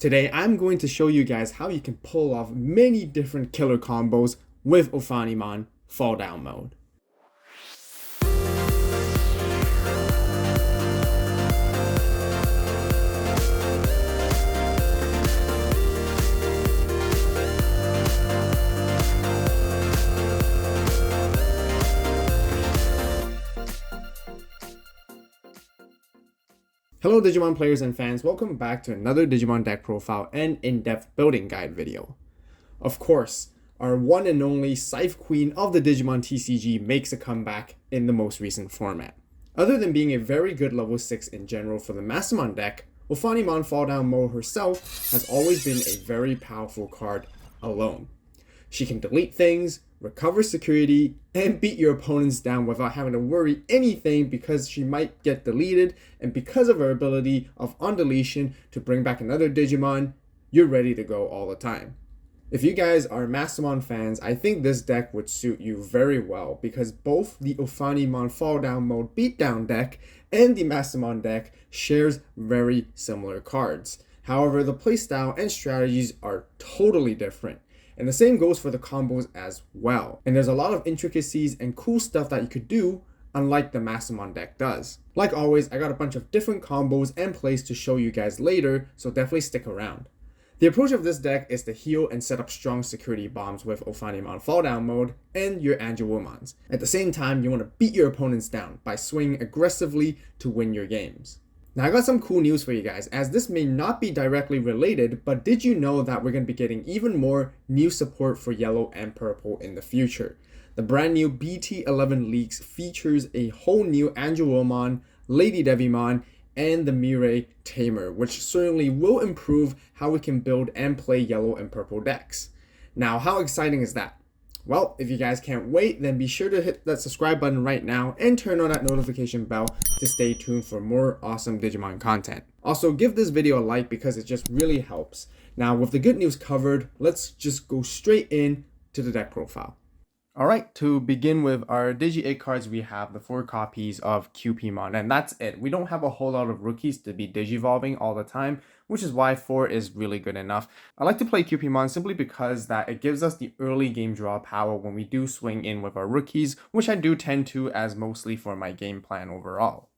Today, I'm going to show you guys how you can pull off many different killer combos with Ophanimon Falldown Mode. Hello Digimon players and fans, welcome back to another Digimon deck profile and in-depth building guide video. Of course, our one and only Scythe Queen of the Digimon TCG makes a comeback in the most recent format. Other than being a very good level 6 in general for the Mastemon deck, Ophanimon Falldown Mode herself has always been a very powerful card alone. She can delete things, recover security, and beat your opponents down without having to worry anything because she might get deleted, and because of her ability of on-deletion to bring back another Digimon, you're ready to go all the time. If you guys are Mastemon fans, I think this deck would suit you very well because both the Ophanimon Falldown Mode Beatdown deck and the Mastemon deck shares very similar cards. However, the playstyle and strategies are totally different. And the same goes for the combos as well. And there's a lot of intricacies and cool stuff that you could do, unlike the Mastemon deck does. Like always, I got a bunch of different combos and plays to show you guys later, so definitely stick around. The approach of this deck is to heal and set up strong security bombs with Ophanimon Falldown Mode and your Angewomons. At the same time, you want to beat your opponents down by swinging aggressively to win your games. Now I got some cool news for you guys, as this may not be directly related, but did you know that we're going to be getting even more new support for yellow and purple in the future? The brand new BT11 leaks features a whole new Angewomon, Lady Devimon, and the Mirai Tamer, which certainly will improve how we can build and play yellow and purple decks. Now how exciting is that? Well, if you guys can't wait, then be sure to hit that subscribe button right now and turn on that notification bell to stay tuned for more awesome Digimon content. Also, give this video a like because it just really helps. Now, with the good news covered, let's just go straight in to the deck profile. Alright, to begin with our Digi-8 cards, we have the 4 copies of Ophanimon, and that's it. We don't have a whole lot of rookies to be Digivolving all the time, which is why 4 is really good enough. I like to play Ophanimon simply because that it gives us the early game draw power when we do swing in with our rookies, which I do tend to as mostly for my game plan overall.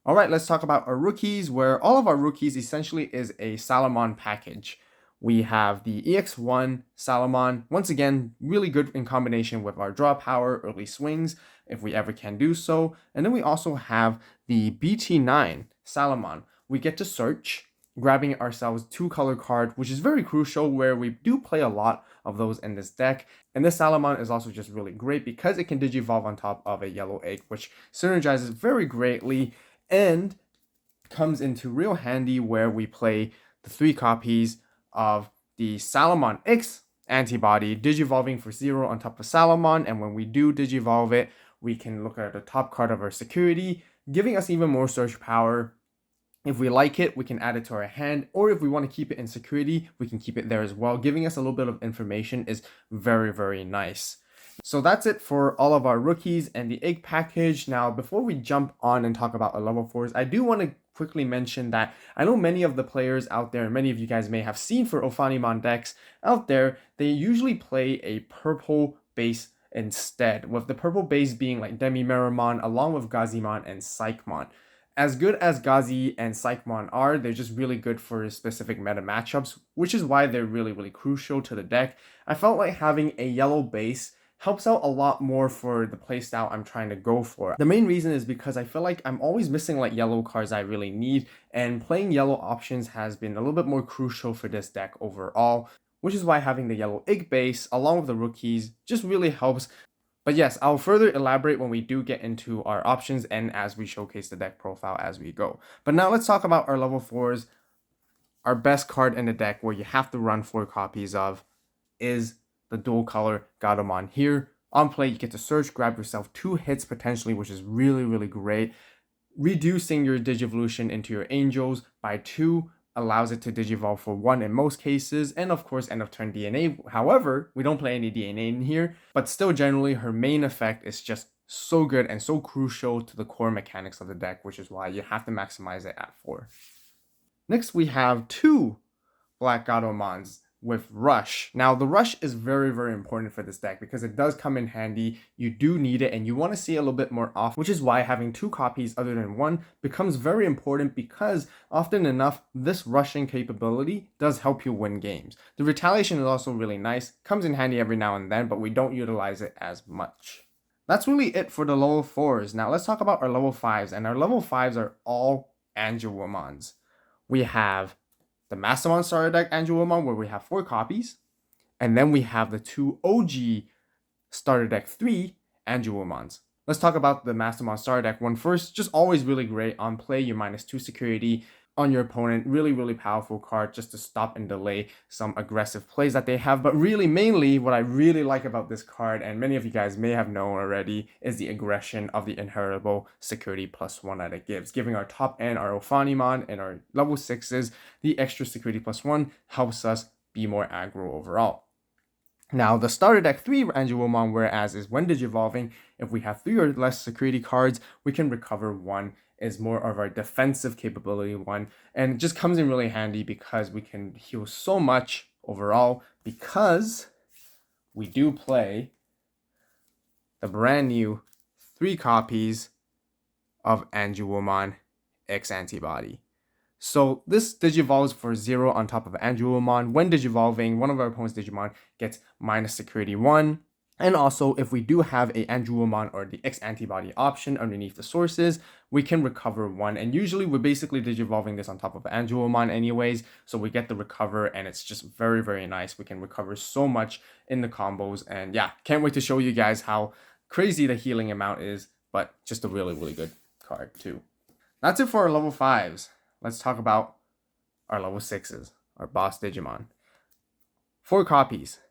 Alright, let's talk about our rookies, where all of our rookies essentially is a Salamon package. We have the EX1 Salamon, once again, really good in combination with our draw power, early swings, if we ever can do so. And then we also have the BT9 Salamon. We get to search, grabbing ourselves 2 color card, which is very crucial where we do play a lot of those in this deck. And this Salamon is also just really great because it can Digivolve on top of a yellow egg, which synergizes very greatly and comes into real handy where we play the 3 copies of the Salamon X antibody Digivolving for 0 on top of Salamon, and when we do Digivolve it, we can look at the top card of our security, giving us even more search power. If we like it, we can add it to our hand, or if we want to keep it in security, we can keep it there as well. Giving us a little bit of information is very, very nice. So that's it for all of our rookies and the egg package. Now, before we jump on and talk about our level 4s, I do want to quickly mention that I know many of the players out there, and many of you guys may have seen for Ophanimon decks out there, they usually play a purple base instead, with the purple base being like Demimeramon along with Gazimon and Psychmon. As good as Gazi and Psychmon are, they're just really good for specific meta matchups, which is why they're really, really crucial to the deck. I felt like having a yellow base helps out a lot more for the playstyle I'm trying to go for. The main reason is because I feel like I'm always missing like yellow cards I really need, and playing yellow options has been a little bit more crucial for this deck overall, which is why having the yellow egg base along with the rookies just really helps. But yes, I'll further elaborate when we do get into our options and as we showcase the deck profile as we go. But now let's talk about our level 4s. Our best card in the deck where you have to run 4 copies of is the dual color Gatomon. Here on play, you get to search, grab yourself 2 hits potentially, which is really, really great. Reducing your Digivolution into your Angels by 2 allows it to Digivolve for 1 in most cases, and of course end of turn DNA. However, we don't play any DNA in here, but still generally her main effect is just so good and so crucial to the core mechanics of the deck, which is why you have to maximize it at 4. Next, we have 2 Black Gatomons with Rush. Now, the Rush is very, very important for this deck because it does come in handy. You do need it and you want to see a little bit more off, which is why having 2 copies other than 1 becomes very important, because often enough, this rushing capability does help you win games. The retaliation is also really nice, comes in handy every now and then, but we don't utilize it as much. That's really it for the level 4s. Now let's talk about our level 5s, and our level 5s are all Angewomons. We have the Mastemon Starter Deck Angewomon, where we have 4 copies, and then we have the 2 OG Starter Deck 3 Angewomons. Let's talk about the Mastemon Starter Deck one first. Just always really great on play. You -2 security on your opponent. Really, really powerful card just to stop and delay some aggressive plays that they have. But really, mainly, what I really like about this card, and many of you guys may have known already, is the aggression of the inheritable security +1 that it gives. Giving our top end, our Ophanimon, and our level 6s, the extra security +1 helps us be more aggro overall. Now, the Starter Deck 3 Angewomon, whereas is when Digivolving, if we have 3 or less security cards, we can recover 1, is more of our defensive capability 1, and it just comes in really handy because we can heal so much overall, because we do play the brand new 3 copies of Angewomon X Antibody. So this digivolves for 0 on top of Angewomon. When digivolving, one of our opponent's Digimon gets -security 1. And also, if we do have a Angewomon or the X Antibody option underneath the sources, we can recover 1. And usually we're basically digivolving this on top of Angewomon anyways, so we get the recover, and it's just very, very nice. We can recover so much in the combos, and yeah, can't wait to show you guys how crazy the healing amount is, but just a really, really good card too. That's it for our level 5s. Let's talk about our level 6s, our boss Digimon. 4 copies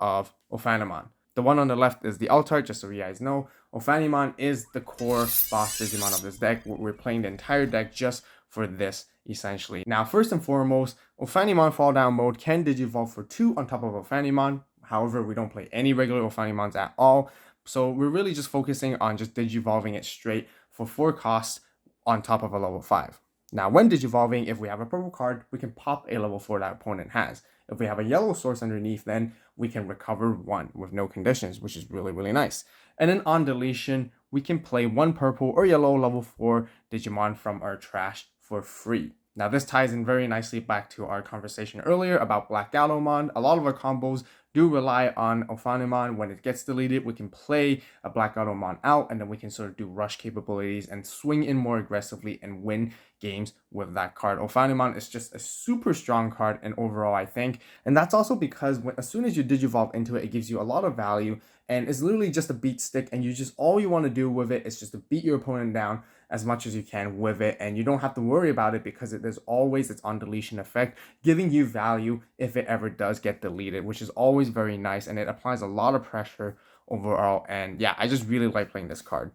of Ophanimon. The one on the left is the alt-art, just so you guys know. Ophanimon is the core boss Digimon of this deck. We're playing the entire deck just for this, essentially. Now, first and foremost, Ophanimon Falldown Mode can digivolve for 2 on top of Ophanimon. However, we don't play any regular Ophanimons at all. So we're really just focusing on just digivolving it straight for 4 costs on top of a level 5. Now, when digivolving, if we have a purple card, we can pop a level 4 that opponent has. If we have a yellow source underneath, then we can recover 1 with no conditions, which is really, really nice. And then on deletion, we can play 1 purple or yellow level 4 Digimon from our trash for free. Now, this ties in very nicely back to our conversation earlier about Black Gatomon. A lot of our combos do rely on Ophanimon. When it gets deleted, we can play a Black Gatomon out, and then we can sort of do rush capabilities and swing in more aggressively and win games with that card. Ophanimon is just a super strong card, and overall, I think. And that's also because as soon as you digivolve into it, it gives you a lot of value, and it's literally just a beat stick, and all you want to do with it is just to beat your opponent down as much as you can with it, and you don't have to worry about it because there's always its on deletion effect, giving you value if it ever does get deleted, which is always very nice, and it applies a lot of pressure overall. And yeah, I just really like playing this card.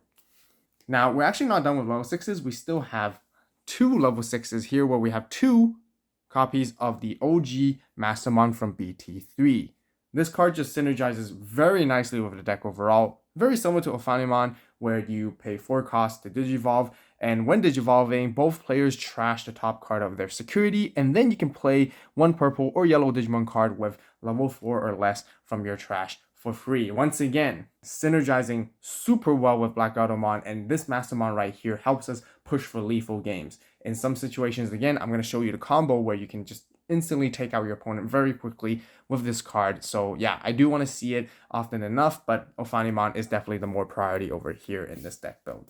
Now, we're actually not done with level 6s. We still have 2 level 6s here, where we have 2 copies of the OG Mastemon from BT3. This card just synergizes very nicely with the deck overall. Very similar to Ophanimon, where you pay 4 costs to digivolve, and when digivolving, both players trash the top card of their security, and then you can play 1 purple or yellow Digimon card with level 4 or less from your trash for free. Once again, synergizing super well with Black Gatomon, and this Mastemon right here helps us push for lethal games. In some situations, again, I'm going to show you the combo where you can just instantly take out your opponent very quickly with this card. So yeah, I do want to see it often enough, but Ophanimon is definitely the more priority over here in this deck build.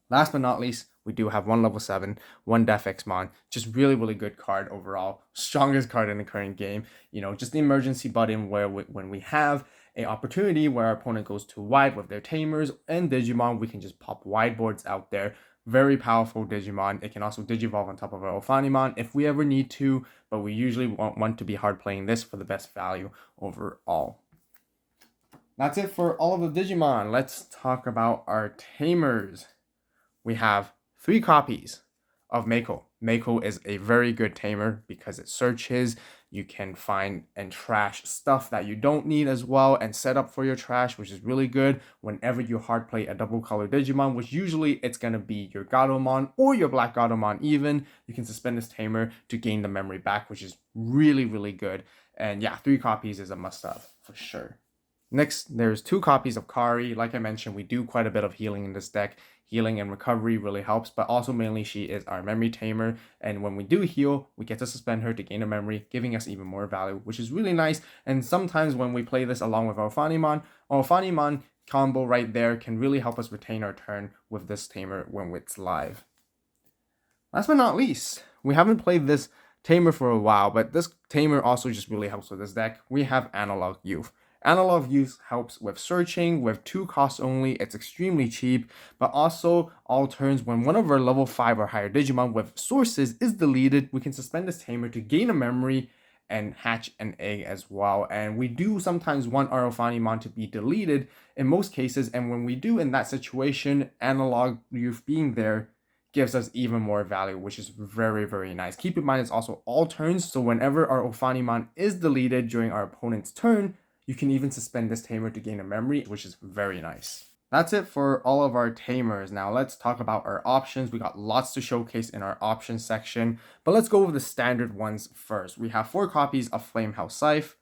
Last but not least, we do have 1 level 7, 1 Def Xmon. Just really, really good card overall. Strongest card in the current game. You know, just the emergency button where when we have an opportunity where our opponent goes too wide with their Tamers and Digimon, we can just pop wide boards out there. Very powerful Digimon. It can also digivolve on top of our Ophanimon if we ever need to, but we usually want to be hard playing this for the best value overall. That's it for all of the Digimon. Let's talk about our Tamers. We have 3 copies of Mako. Mako is a very good tamer because it searches. You can find and trash stuff that you don't need as well and set up for your trash, which is really good whenever you hard play a double color Digimon, which usually it's going to be your Gatomon or your Black Gatomon even. You can suspend this tamer to gain the memory back, which is really, really good. And yeah, 3 copies is a must-have for sure. Next, there's 2 copies of Kari. Like I mentioned, we do quite a bit of healing in this deck. Healing and recovery really helps, but also mainly she is our memory tamer. And when we do heal, we get to suspend her to gain a memory, giving us even more value, which is really nice. And sometimes when we play this along with our Ophanimon combo right there can really help us retain our turn with this tamer when it's live. Last but not least, we haven't played this tamer for a while, but this tamer also just really helps with this deck. We have Analog Youth. Analog Youth helps with searching with 2 costs only. It's extremely cheap, but also all turns when one of our level 5 or higher Digimon with sources is deleted, we can suspend this tamer to gain a memory and hatch an egg as well. And we do sometimes want our Ophanimon to be deleted in most cases, and when we do in that situation, Analog Youth being there gives us even more value, which is very, very nice. Keep in mind it's also all turns, so whenever our Ophanimon is deleted during our opponent's turn, you can even suspend this tamer to gain a memory, which is very nice. That's it for all of our tamers. Now let's talk about our options. We got lots to showcase in our options section, but let's go over the standard ones first. We have 4 copies of Flamehouse Scythe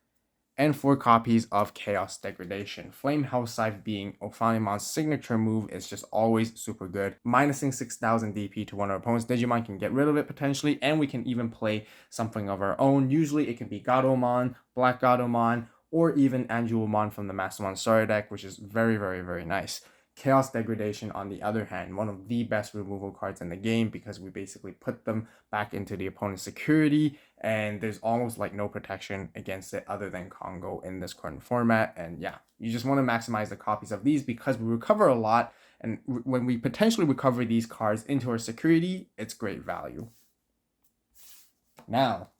and 4 copies of Chaos Degradation. Flamehouse Scythe being Ophanimon's signature move is just always super good. Minusing 6,000 DP to one of our opponent's Digimon can get rid of it potentially, and we can even play something of our own. Usually it can be Gatomon, Black Gatomon, or even Angewomon from the Mastemon Deck, which is very, very, very nice. Chaos Degradation, on the other hand, one of the best removal cards in the game because we basically put them back into the opponent's security, and there's almost like no protection against it other than Congo in this current format. And yeah, you just want to maximize the copies of these because we recover a lot, and when we potentially recover these cards into our security, it's great value. Now,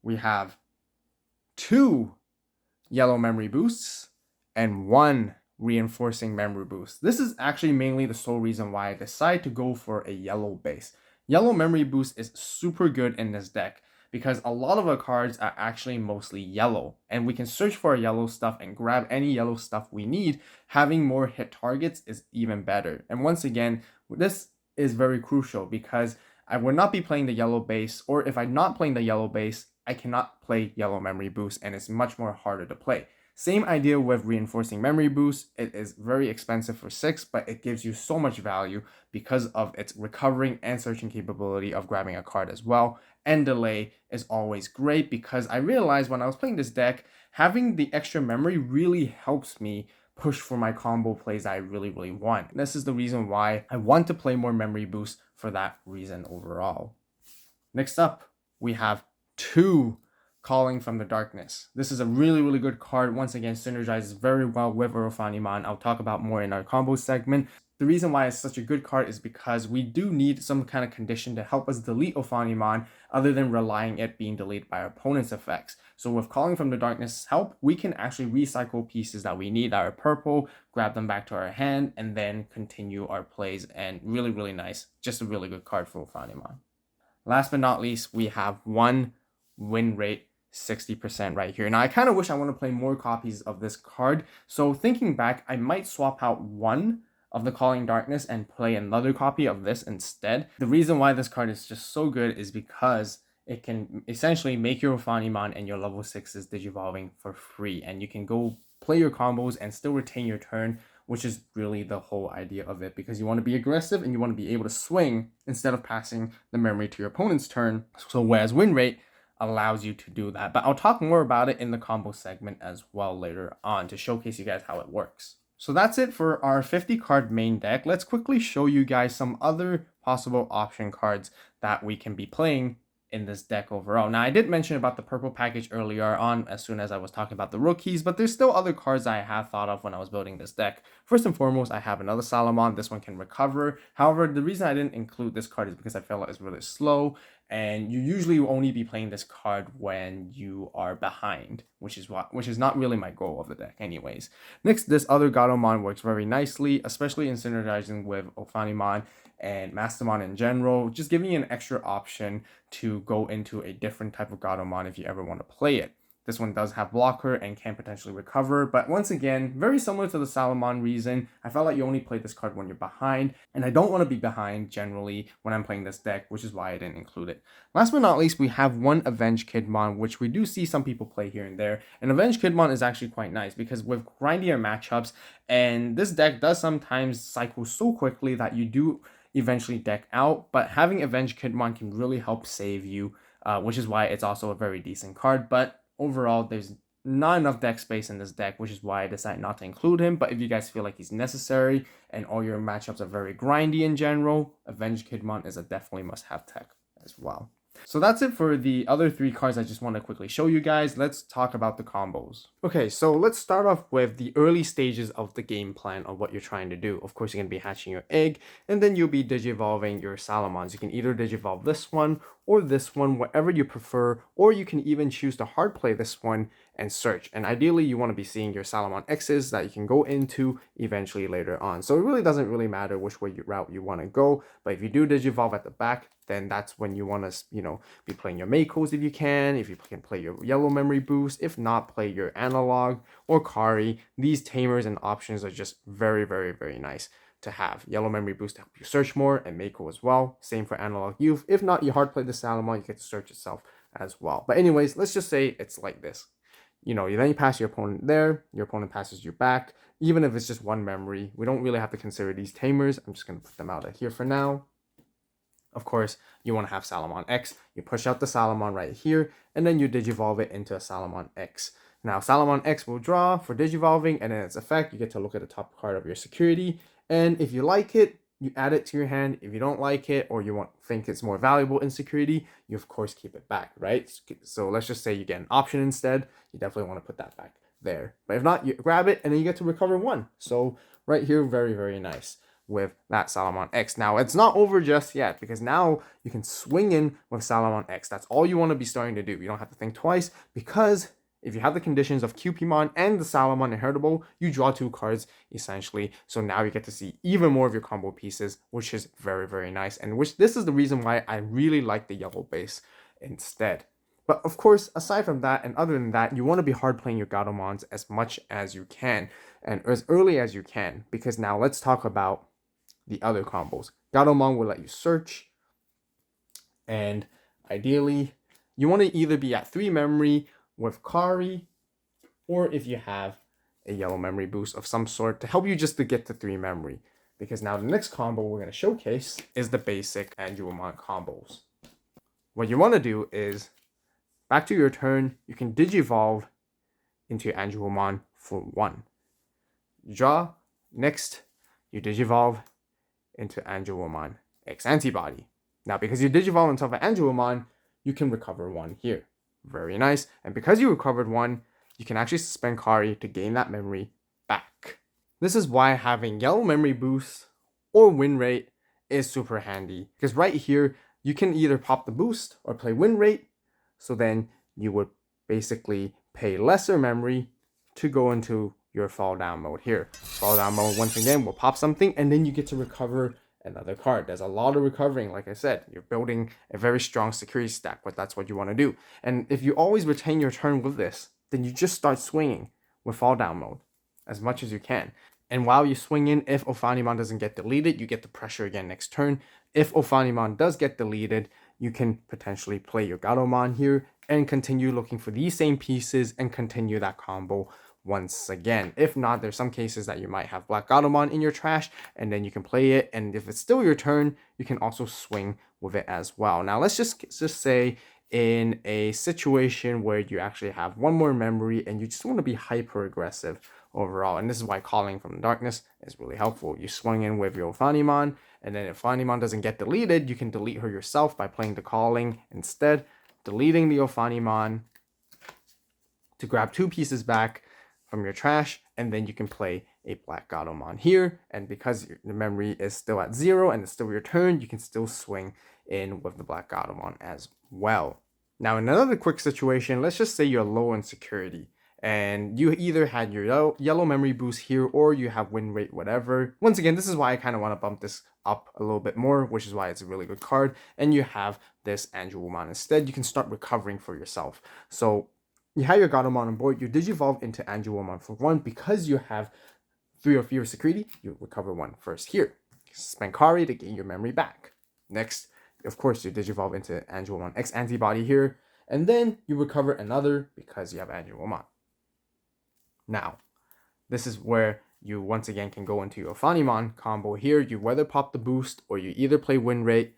we have 2 yellow memory boosts and 1 reinforcing memory boost. This is actually mainly the sole reason why I decided to go for a yellow base. Yellow memory boost is super good in this deck because a lot of our cards are actually mostly yellow, and we can search for our yellow stuff and grab any yellow stuff we need. Having more hit targets is even better. And once again, this is very crucial because I would not be playing the yellow base, or if I'm not playing the yellow base, I cannot play yellow memory boost, and it's much more harder to play. Same idea with reinforcing memory boost. It is very expensive for 6, but it gives you so much value because of its recovering and searching capability of grabbing a card as well. And delay is always great because I realized when I was playing this deck, having the extra memory really helps me push for my combo plays I really, really want. This is the reason why I want to play more memory boost for that reason overall. Next up, we have 2 Calling from the Darkness. This is a really, really good card. Once again, synergizes very well with Ophanimon. I'll talk about more in our combo segment. The reason why it's such a good card is because we do need some kind of condition to help us delete Ophanimon other than relying it being deleted by our opponent's effects. So with Calling from the Darkness help, we can actually recycle pieces that we need that are purple, grab them back to our hand, and then continue our plays. And really, really nice. Just a really good card for Ophanimon. Last but not least, we have 1 win rate 60% right here. Now, I kind of wish I want to play more copies of this card. So thinking back, I might swap out 1 of the Calling Darkness and play another copy of this instead. The reason why this card is just so good is because it can essentially make your Ophanimon and your level 6s Digivolving for free. And you can go play your combos and still retain your turn, which is really the whole idea of it, because you want to be aggressive and you want to be able to swing instead of passing the memory to your opponent's turn. So whereas win rate allows you to do that. But I'll talk more about it in the combo segment as well later on to showcase you guys how it works. So that's it for our 50 card main deck. Let's quickly show you guys some other possible option cards that we can be playing in this deck overall. Now, I did mention about the purple package earlier on as soon as I was talking about the rookies, but there's still other cards I have thought of when I was building this deck. First and foremost, I have another Salamon. This one can recover. However, the reason I didn't include this card is because I felt like it's really slow, and you usually will only be playing this card when you are behind, which is not really my goal of the deck anyways. Next, this other Gatomon works very nicely, especially in synergizing with Ophanimon and Mastemon in general, just giving you an extra option to go into a different type of Gatomon if you ever want to play it. This one does have blocker and can potentially recover, but once again, very similar to the Salamon reason, I felt like you only play this card when you're behind, and I don't want to be behind generally when I'm playing this deck, which is why I didn't include it. Last but not least, we have one Avenge Kidmon, which we do see some people play here and there, and Avenge Kidmon is actually quite nice because with grindier matchups, and this deck does sometimes cycle so quickly that you do eventually deck out, but having Avenge Kidmon can really help save you, which is why it's also a very decent card, but overall, there's not enough deck space in this deck, which is why I decided not to include him. But if you guys feel like he's necessary and all your matchups are very grindy in general, Avenged Kidmon is a definitely must-have tech as well. So that's it for the other 3 cards I just want to quickly show you guys. Let's talk about the combos. Okay, so let's start off with the early stages of the game plan of what you're trying to do. Of course, you're going to be hatching your egg, and then you'll be digivolving your Salamons. You can either digivolve this one or this one, whatever you prefer, or you can even choose to hard play this one and search. And ideally, you want to be seeing your Salamon X's that you can go into eventually later on. So it really doesn't really matter which route you want to go, but if you do digivolve at the back, then that's when you want to, be playing your Makos if you can. If you can play your Yellow Memory Boost, if not, play your Analog or Kari. These Tamers and options are just very, very, very nice to have. Yellow Memory Boost to help you search more, and Mako as well. Same for Analog Youth. If not, you hard play the Salamon, you get to search itself as well. But anyways, let's just say it's like this. Then you pass your opponent there, your opponent passes you back. Even if it's just one memory, we don't really have to consider these Tamers. I'm just going to put them out of here for now. Of course, you want to have Salamon X. You push out the Salamon right here, and then you digivolve it into a Salamon X. Now, Salamon X will draw for digivolving, and in its effect, you get to look at the top card of your security. And if you like it, you add it to your hand. If you don't like it, or you think it's more valuable in security, you of course keep it back, right? So let's just say you get an option instead. You definitely want to put that back there. But if not, you grab it, and then you get to recover 1. So right here, very, very nice with that Salamon X. Now, it's not over just yet, because now you can swing in with Salamon X. That's all you want to be starting to do. You don't have to think twice, because if you have the conditions of Cupimon and the Salamon inheritable, you draw 2 cards, essentially. So now you get to see even more of your combo pieces, which is very, very nice. And this is the reason why I really like the yellow base instead. But of course, aside from that, and other than that, you want to be hard playing your Gatomons as much as you can, and as early as you can, because now let's talk about the other combos. Gatomon will let you search, and ideally, you want to either be at 3 memory with Kari, or if you have a Yellow Memory Boost of some sort to help you just to get to 3 memory. Because now the next combo we're going to showcase is the basic Angewomon combos. What you want to do is, back to your turn, you can digivolve into your Angewomon for 1. You draw, next, you digivolve into Angewomon X Antibody. Now, because you digivolve on top of Angewomon, you can recover 1 here. Very nice. And because you recovered 1, you can actually suspend Kari to gain that memory back. This is why having Yellow Memory Boost or Win Rate is super handy. Because right here, you can either pop the boost or play Win Rate. So then you would basically pay lesser memory to go into your fall down mode here. Fall down mode, once again, will pop something, and then you get to recover another card. There's a lot of recovering. Like I said, you're building a very strong security stack, but that's what you want to do. And if you always retain your turn with this, then you just start swinging with fall down mode as much as you can. And while you swing in, if Ophanimon doesn't get deleted, you get the pressure again next turn. If Ophanimon does get deleted, you can potentially play your Gatomon here and continue looking for these same pieces and continue that combo once again. If not, there's some cases that you might have Black Gatomon in your trash, and then you can play it, and if it's still your turn, you can also swing with it as well. Now, let's just say in a situation where you actually have 1 more memory and you just want to be hyper aggressive overall, and this is why Calling from the Darkness is really helpful. You swing in with your Ophanimon, and then if Ophanimon doesn't get deleted, you can delete her yourself by playing the Calling instead, deleting the Ophanimon to grab 2 pieces back from your trash, and then you can play a Black Gatomon here, and because the memory is still at 0 and it's still your turn, you can still swing in with the Black Ophanimon as well. Now, in another quick situation, let's just say you're low in security and you either had your yellow memory boost here or you have win rate, whatever. Once again, this is why I kind of want to bump this up a little bit more, which is why it's a really good card. And you have this Angewomon instead. You can start recovering for yourself. So you have your Godamon on board, you Digivolve into Angewomon for 1 because you have 3 or fewer security, you recover 1 first here. Spend Kari to gain your memory back. Next, of course, you Digivolve into Angewomon X Antibody here, and then you recover another because you have Angewomon. Now, this is where you once again can go into your Ophanimon combo here. You whether pop the boost or you either play win rate.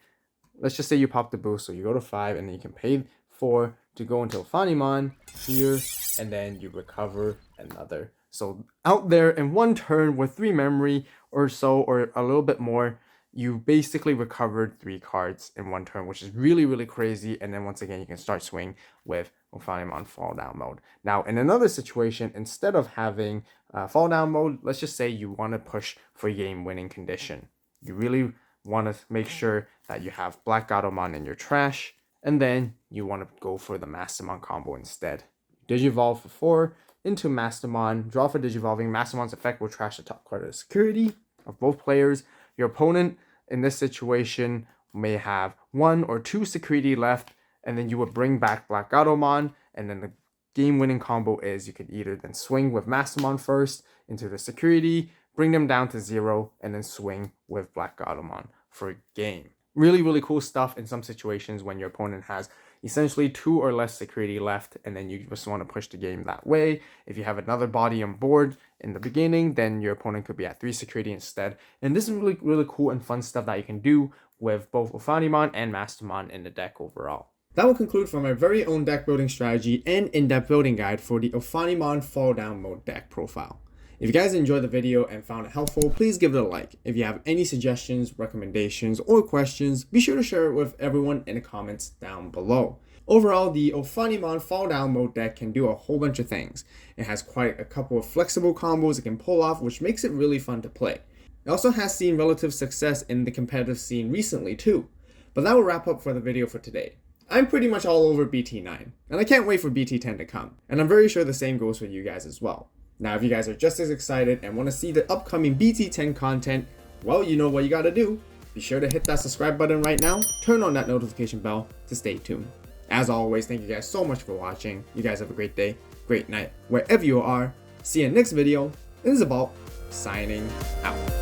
Let's just say you pop the boost, so you go to 5 and then you can pay 4 to go into Ophanimon here, and then you recover another. So out there in 1 turn with 3 memory or so, or a little bit more, you basically recovered 3 cards in 1 turn, which is really, really crazy. And then once again, you can start swing with Ophanimon Falldown Mode. Now, in another situation, instead of having Falldown Mode, let's just say you want to push for game-winning condition. You really want to make sure that you have Black Ophanimon in your trash, and then you want to go for the Mastemon combo instead. Digivolve for 4 into Mastemon, draw for Digivolving. Mastemon's effect will trash the top card of the security of both players. Your opponent in this situation may have 1 or 2 security left, and then you would bring back Black Ophanimon, and then the game-winning combo is you could either then swing with Mastemon first into the security, bring them down to 0, and then swing with Black Ophanimon for game. Really, really cool stuff in some situations when your opponent has essentially 2 or less security left, and then you just want to push the game that way. If you have another body on board in the beginning, then your opponent could be at 3 security instead. And this is really, really cool and fun stuff that you can do with both Ophanimon and Mastemon in the deck overall. That will conclude for my very own deck building strategy and in-depth building guide for the Ophanimon Falldown Mode deck profile. If you guys enjoyed the video and found it helpful, please give it a like. If you have any suggestions, recommendations, or questions, be sure to share it with everyone in the comments down below. Overall, the Ophanimon Falldown Mode deck can do a whole bunch of things. It has quite a couple of flexible combos it can pull off, which makes it really fun to play. It also has seen relative success in the competitive scene recently too. But that will wrap up for the video for today. I'm pretty much all over BT9, and I can't wait for BT10 to come, and I'm very sure the same goes for you guys as well. Now, if you guys are just as excited and want to see the upcoming BT10 content, well, you know what you gotta do. Be sure to hit that subscribe button right now, turn on that notification bell to stay tuned. As always, thank you guys so much for watching. You guys have a great day, great night, wherever you are. See you in the next video. This is Avault, signing out.